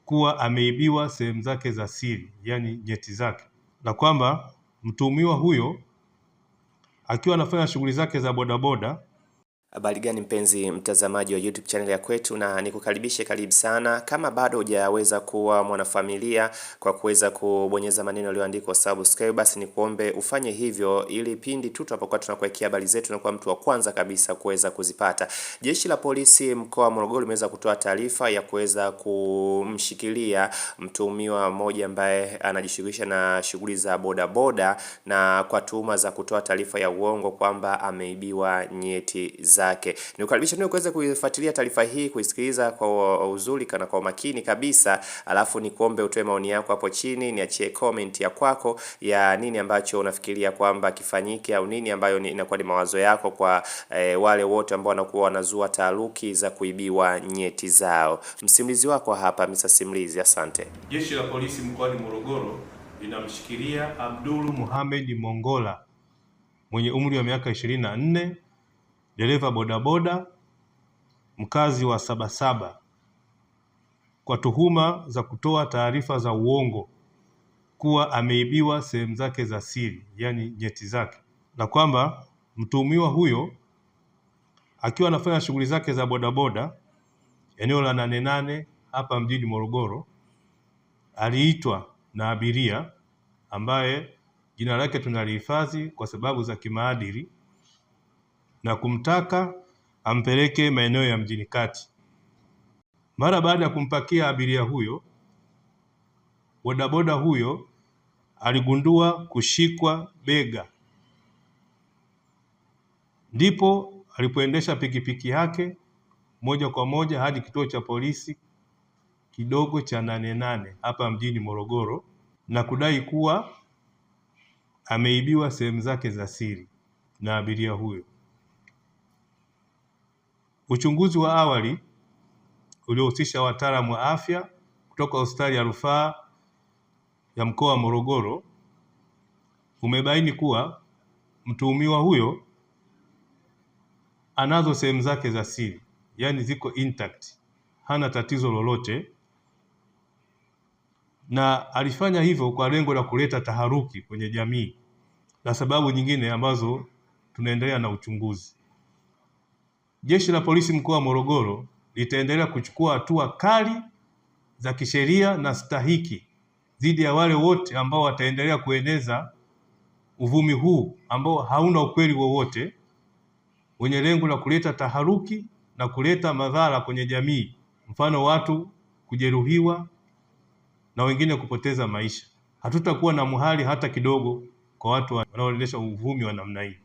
kuwa ameibiwa sehemu zake za siri, yani nyeti zake, na kwamba mtuhumiwa huyo akiwa anafanya shughuli zake za bodaboda. Habari gani mpenzi mtazamaji wa YouTube channel ya kwetu, na nikukaribishe, karibu sana. Kama bado hujaweza kuwa mwanafamilia kwa kuweza kubonyeza maneno yaliyoandikwa subscribe, basi nikuombe ufanye hivyo ili pindi tu tunapokuwa tunakuwekea habari zetu na kuwa mtu wa kwanza kabisa kuweza kuzipata. Jeshi la polisi mkoa wa Morogoro limeweza kutoa taarifa ya kuweza kumshikilia mtuhumiwa mmoja ambaye anajishughulisha na shughuli za bodaboda, na kwa tuhuma za kutoa taarifa ya uongo kwamba ameibiwa nyeti zake. Nikukaribisha niwe kuweza kuifuatilia taarifa hii, kuisikiliza kwa uzuri na kwa makini kabisa, alafu nikuombe utoe maoni yako hapo chini, niachie comment ya kwako ya nini ambacho unafikiria kwamba kifanyike, au nini ambayo inakuwa ni mawazo yako kwa wale wote ambao wanakuwa wanazua taharuki za kuibiwa nyeti zao. Msimulizi wako hapa Mr. Simulizi, asante. Jeshi la polisi mkoani Morogoro linamshikilia Abdul Mohamed Mongola mwenye umri wa miaka 24, dereva bodaboda, mkazi wa Sabasaba, kwa tuhuma za kutoa taarifa za uongo kuwa ameibiwa sehemu zake za siri, yani nyeti zake, na kwamba mtuhumiwa huyo akiwa anafanya shughuli zake za bodaboda eneo la 88 hapa mjini Morogoro, aliitwa na abiria ambaye jina lake tunalihifadhi kwa sababu za kimaadili, na kumtaka ampeleke maeneo ya mjini kati. Mara baada ya kumpakia abiria huyo, bodaboda huyo aligundua kushikwa bega, ndipo alipoendesha pikipiki yake moja kwa moja hadi kituo cha polisi kidogo cha 88 hapa mjini Morogoro, na kudai kuwa ameibiwa sehemu zake za siri na abiria huyo. Uchunguzi wa awali uliohusisha wataalamu wa afya kutoka hospitali ya rufaa ya mkoa wa Morogoro umebaini kuwa mtuhumiwa huyo anazo sehemu zake za siri, yani ziko intact, hana tatizo lolote, na alifanya hivyo kwa lengo la kuleta taharuki kwenye jamii na sababu nyingine ambazo tunaendelea na uchunguzi. Jeshi la polisi mkoa wa Morogoro litaendelea kuchukua hatua kali za kisheria na stahiki dhidi ya wale wote ambao wataendelea kueneza uvumi huu ambao hauna ukweli wowote, wenye lengo la kuleta taharuki na kuleta madhara kwenye jamii, mfano watu kujeruhiwa na wengine kupoteza maisha. Hatutakuwa na muhali hata kidogo kwa watu wanaoendesha uvumi wa namna hii.